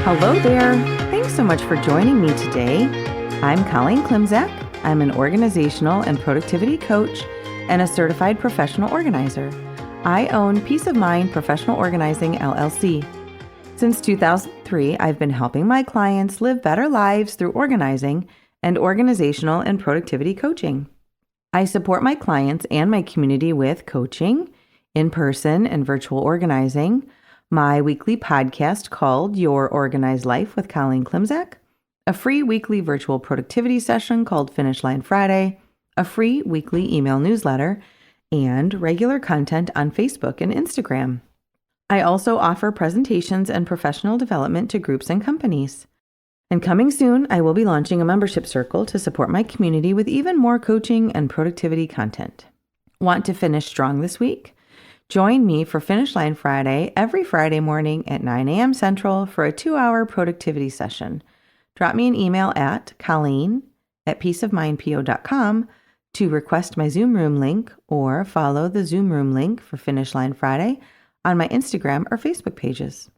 Hello there. Thanks so much for joining me today. I'm Colleen Klimczak. I'm an organizational and productivity coach and a certified professional organizer. I own Peace of Mind Professional Organizing, LLC. Since 2003, I've been helping my clients live better lives through organizing and organizational and productivity coaching. I support my clients and my community with coaching, in-person and virtual organizing, my weekly podcast called Your Organized Life with Colleen Klimczak, a free weekly virtual productivity session called Finish Line Friday, a free weekly email newsletter, and regular content on Facebook and Instagram. I also offer presentations and professional development to groups and companies. And coming soon, I will be launching a membership circle to support my community with even more coaching and productivity content. Want to finish strong this week? Join me for Finish Line Friday every Friday morning at 9 a.m. Central for a 2-hour productivity session. Drop me an email at colleen@peaceofmindpo.com to request my Zoom room link or follow the Zoom room link for Finish Line Friday on my Instagram or Facebook pages.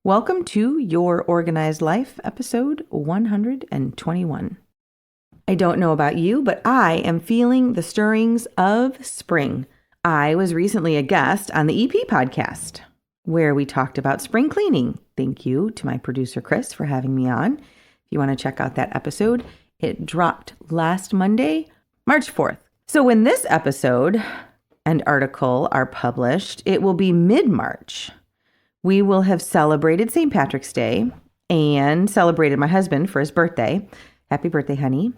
Welcome to Your Organized Life, episode 121. I don't know about you, but I am feeling the stirrings of spring. I was recently a guest on the EP podcast, where we talked about spring cleaning. Thank you to my producer, Chris, for having me on. If you want to check out that episode, it dropped last Monday, March 4th. So when this episode and article are published, it will be mid-March. We will have celebrated St. Patrick's Day and celebrated my husband for his birthday. Happy birthday, honey.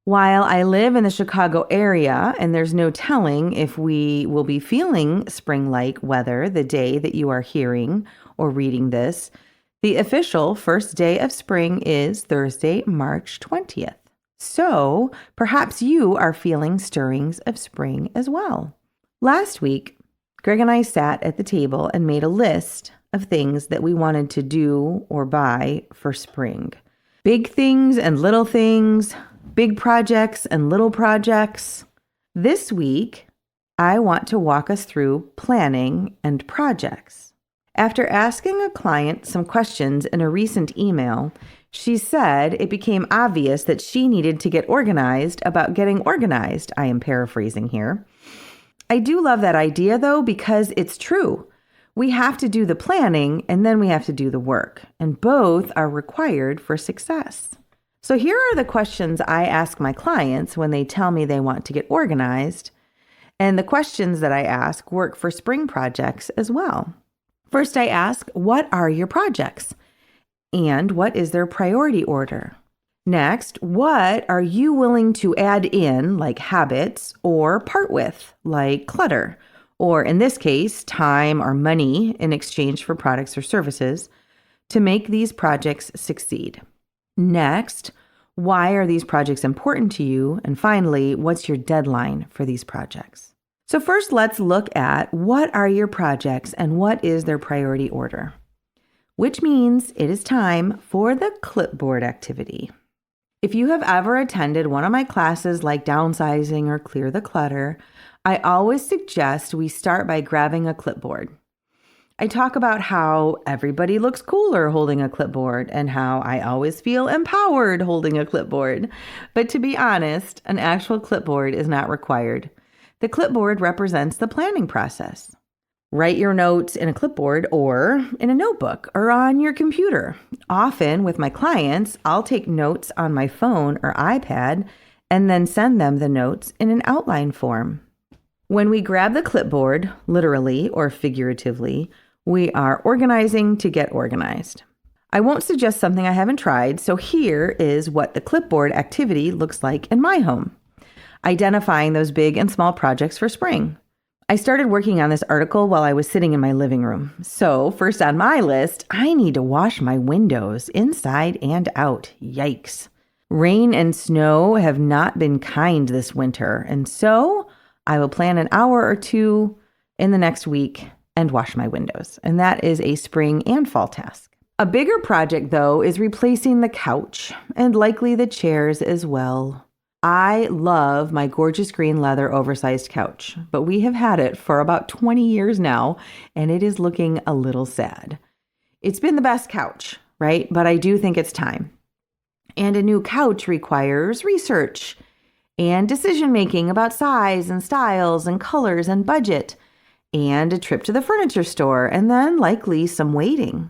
While I live in the Chicago area, and there's no telling if we will be feeling spring-like weather the day that you are hearing or reading this, the official first day of spring is Thursday, March 20th. So perhaps you are feeling stirrings of spring as well. Last week, Greg and I sat at the table and made a list of things that we wanted to do or buy for spring. Big things and little things, big projects and little projects. This week, I want to walk us through planning and projects. After asking a client some questions in a recent email, she said it became obvious that she needed to get organized about getting organized. I am paraphrasing here. I do love that idea, though, because it's true. We have to do the planning and then we have to do the work, and both are required for success. So here are the questions I ask my clients when they tell me they want to get organized, and the questions that I ask work for spring projects as well. First, I ask, what are your projects? And what is their priority order? Next, what are you willing to add in, like habits, or part with, like clutter, or in this case, time or money in exchange for products or services, to make these projects succeed? Next, why are these projects important to you? And finally, what's your deadline for these projects? So first, let's look at what are your projects and what is their priority order, which means it is time for the clipboard activity. If you have ever attended one of my classes like downsizing or clear the clutter, I always suggest we start by grabbing a clipboard. I talk about how everybody looks cooler holding a clipboard and how I always feel empowered holding a clipboard. But to be honest, an actual clipboard is not required. The clipboard represents the planning process. Write your notes in a clipboard or in a notebook or on your computer. Often with my clients, I'll take notes on my phone or iPad and then send them the notes in an outline form. When we grab the clipboard, literally or figuratively, we are organizing to get organized. I won't suggest something I haven't tried, so here is what the clipboard activity looks like in my home. Identifying those big and small projects for spring. I started working on this article while I was sitting in my living room. So first on my list, I need to wash my windows inside and out. Yikes. Rain and snow have not been kind this winter, and so I will plan an hour or two in the next week and wash my windows. And that is a spring and fall task. A bigger project, though, is replacing the couch and likely the chairs as well. I love my gorgeous green leather oversized couch, but we have had it for about 20 years now, and it is looking a little sad. It's been the best couch, right? But I do think it's time. And a new couch requires research and decision-making about size and styles and colors and budget, and a trip to the furniture store, and then likely some waiting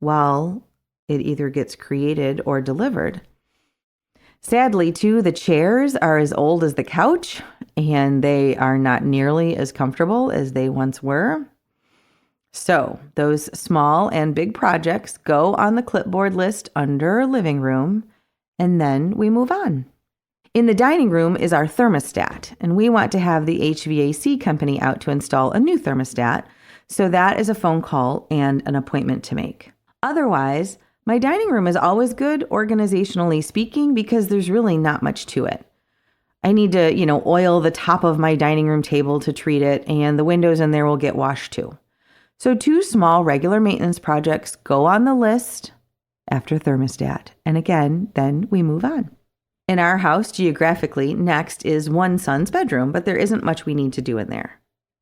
while it either gets created or delivered. Sadly, too, the chairs are as old as the couch, and they are not nearly as comfortable as they once were. So those small and big projects go on the clipboard list under living room, and then we move on. In the dining room is our thermostat, and we want to have the HVAC company out to install a new thermostat, so that is a phone call and an appointment to make. Otherwise, my dining room is always good organizationally speaking because there's really not much to it. I need to, oil the top of my dining room table to treat it, and the windows in there will get washed too. So 2 small regular maintenance projects go on the list after thermostat, and again, then we move on. In our house, geographically, next is one son's bedroom, but there isn't much we need to do in there.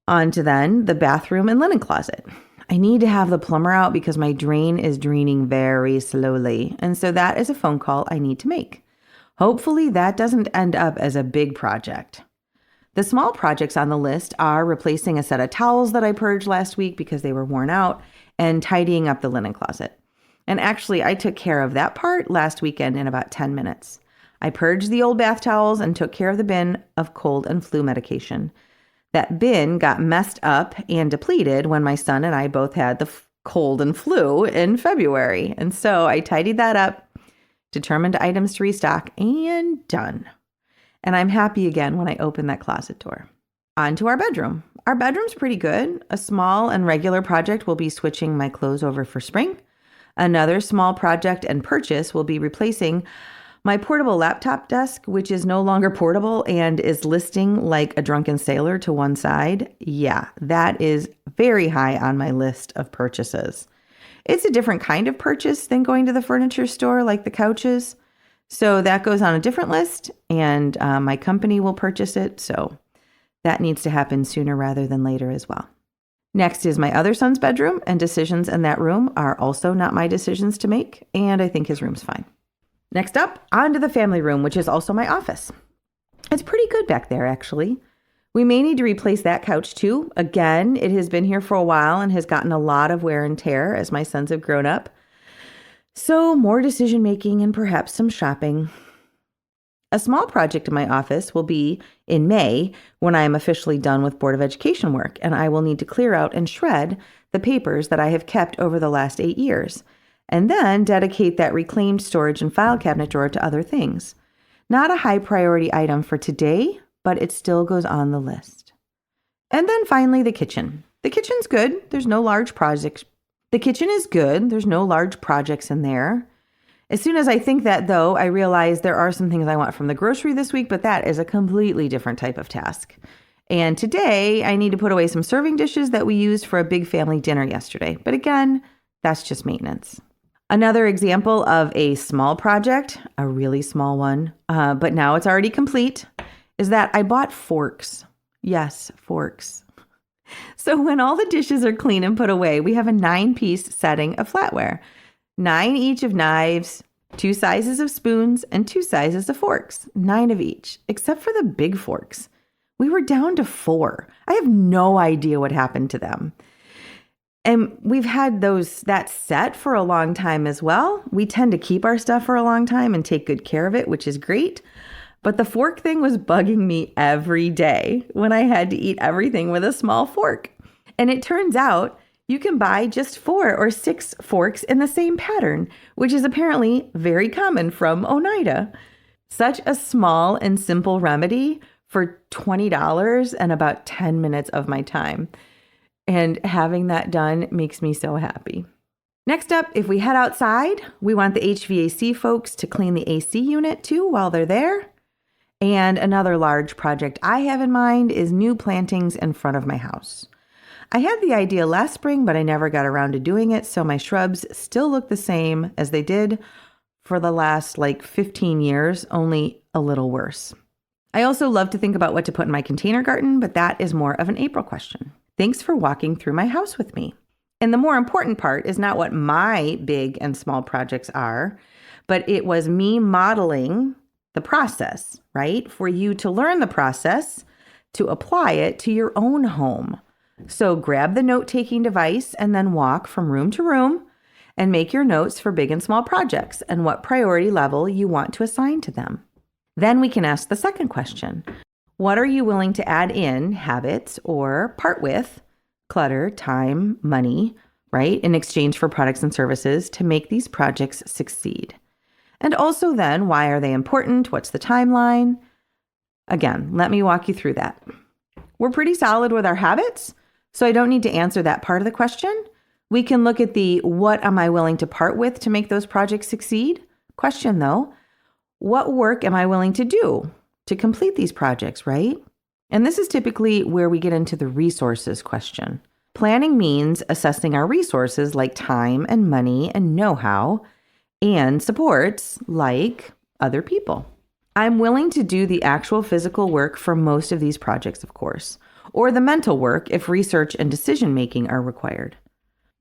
On to then the bathroom and linen closet. I need to have the plumber out because my drain is draining very slowly, and so that is a phone call I need to make. Hopefully that doesn't end up as a big project. The small projects on the list are replacing a set of towels that I purged last week because they were worn out and tidying up the linen closet. And actually, I took care of that part last weekend in about 10 minutes. I purged the old bath towels and took care of the bin of cold and flu medication. That bin got messed up and depleted when my son and I both had the cold and flu in February. And so I tidied that up, determined items to restock, and done. And I'm happy again when I open that closet door. On to our bedroom. Our bedroom's pretty good. A small and regular project will be switching my clothes over for spring. Another small project and purchase will be replacing my portable laptop desk, which is no longer portable and is listing like a drunken sailor to one side. Yeah, that is very high on my list of purchases. It's a different kind of purchase than going to the furniture store like the couches. So that goes on a different list, and my company will purchase it. So that needs to happen sooner rather than later as well. Next is my other son's bedroom, and decisions in that room are also not my decisions to make, and I think his room's fine. Next up, onto the family room, which is also my office. It's pretty good back there, actually. We may need to replace that couch too. Again, it has been here for a while and has gotten a lot of wear and tear as my sons have grown up. So more decision making and perhaps some shopping. A small project in my office will be in May when I am officially done with Board of Education work, and I will need to clear out and shred the papers that I have kept over the last 8 years. And then dedicate that reclaimed storage and file cabinet drawer to other things. Not a high priority item for today, but it still goes on the list. And then finally, the kitchen. The kitchen's good. There's no large projects. The kitchen is good. There's no large projects in there. As soon as I think that, though, I realize there are some things I want from the grocery this week, but that is a completely different type of task. And today, I need to put away some serving dishes that we used for a big family dinner yesterday. But again, that's just maintenance. Another example of a small project, a really small one, but now it's already complete, is that I bought forks. Yes, forks. So when all the dishes are clean and put away, we have a 9-piece setting of flatware. 9 each of knives, 2 sizes of spoons, and 2 sizes of forks. 9 of each, except for the big forks. We were down to 4. I have no idea what happened to them. And we've had that set for a long time as well. We tend to keep our stuff for a long time and take good care of it, which is great. But the fork thing was bugging me every day when I had to eat everything with a small fork. And it turns out you can buy just 4 or 6 forks in the same pattern, which is apparently very common from Oneida. Such a small and simple remedy for $20 and about 10 minutes of my time. And having that done makes me so happy. Next up, if we head outside, we want the HVAC folks to clean the AC unit too while they're there. And another large project I have in mind is new plantings in front of my house. I had the idea last spring, but I never got around to doing it, so my shrubs still look the same as they did for the last 15 years, only a little worse. I also love to think about what to put in my container garden, but that is more of an April question. Thanks for walking through my house with me. And the more important part is not what my big and small projects are, but it was me modeling the process, right? For you to learn the process, to apply it to your own home. So grab the note-taking device and then walk from room to room and make your notes for big and small projects and what priority level you want to assign to them. Then we can ask the second question. What are you willing to add in habits or part with clutter, time, money, right, in exchange for products and services to make these projects succeed? And also then, why are they important? What's the timeline? Again, let me walk you through that. We're pretty solid with our habits, so I don't need to answer that part of the question. We can look at the what am I willing to part with to make those projects succeed question, though. What work am I willing to do to complete these projects, right? And this is typically where we get into the resources question. Planning means assessing our resources like time and money and know-how and supports like other people. I'm willing to do the actual physical work for most of these projects, of course, or the mental work if research and decision-making are required.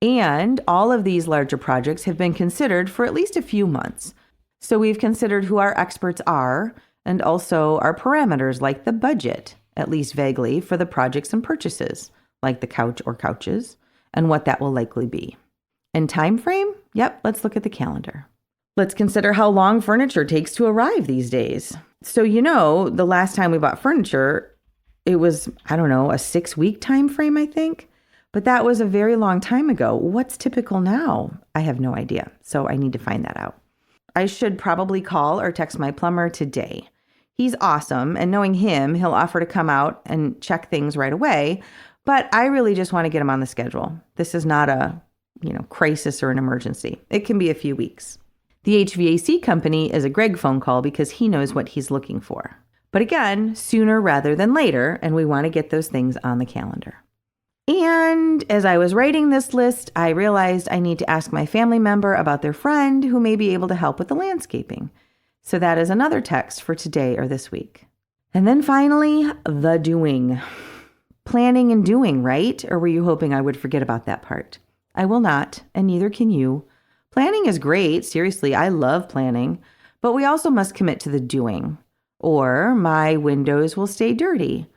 And all of these larger projects have been considered for at least a few months. So we've considered who our experts are and also our parameters like the budget, at least vaguely, for the projects and purchases, like the couch or couches, and what that will likely be. And time frame? Yep, let's look at the calendar. Let's consider how long furniture takes to arrive these days. So, the last time we bought furniture, it was, a 6-week time frame, I think. But that was a very long time ago. What's typical now? I have no idea. So I need to find that out. I should probably call or text my plumber today. He's awesome, and knowing him, he'll offer to come out and check things right away. But I really just want to get him on the schedule. This is not a, crisis or an emergency. It can be a few weeks. The HVAC company is a Greg phone call because he knows what he's looking for. But again, sooner rather than later, and we want to get those things on the calendar. And as I was writing this list, I realized I need to ask my family member about their friend who may be able to help with the landscaping. So that is another text for today or this week. And then finally, the doing. Planning and doing, right? Or were you hoping I would forget about that part? I will not, and neither can you. Planning is great. Seriously, I love planning. But we also must commit to the doing. Or my windows will stay dirty.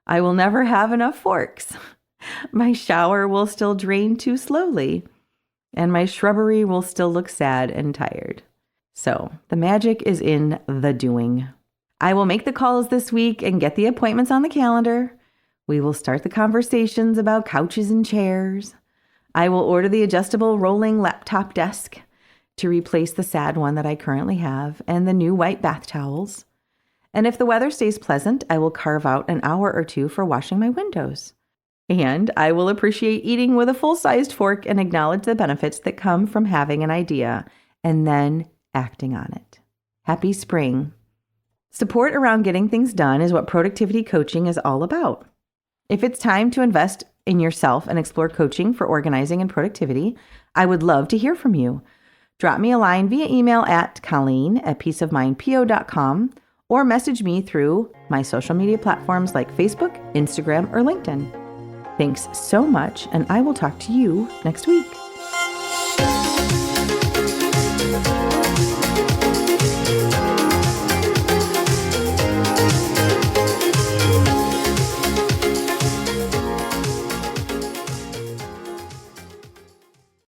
I will never have enough forks. My shower will still drain too slowly. And my shrubbery will still look sad and tired. So the magic is in the doing. I will make the calls this week and get the appointments on the calendar. We will start the conversations about couches and chairs. I will order the adjustable rolling laptop desk to replace the sad one that I currently have and the new white bath towels. And if the weather stays pleasant, I will carve out an hour or two for washing my windows. And I will appreciate eating with a full-sized fork and acknowledge the benefits that come from having an idea and then acting on it. Happy spring. Support around getting things done is what productivity coaching is all about. If it's time to invest in yourself and explore coaching for organizing and productivity, I would love to hear from you. Drop me a line via email at colleen@peaceofmindpo.com or message me through my social media platforms like Facebook, Instagram, or LinkedIn. Thanks so much, and I will talk to you next week.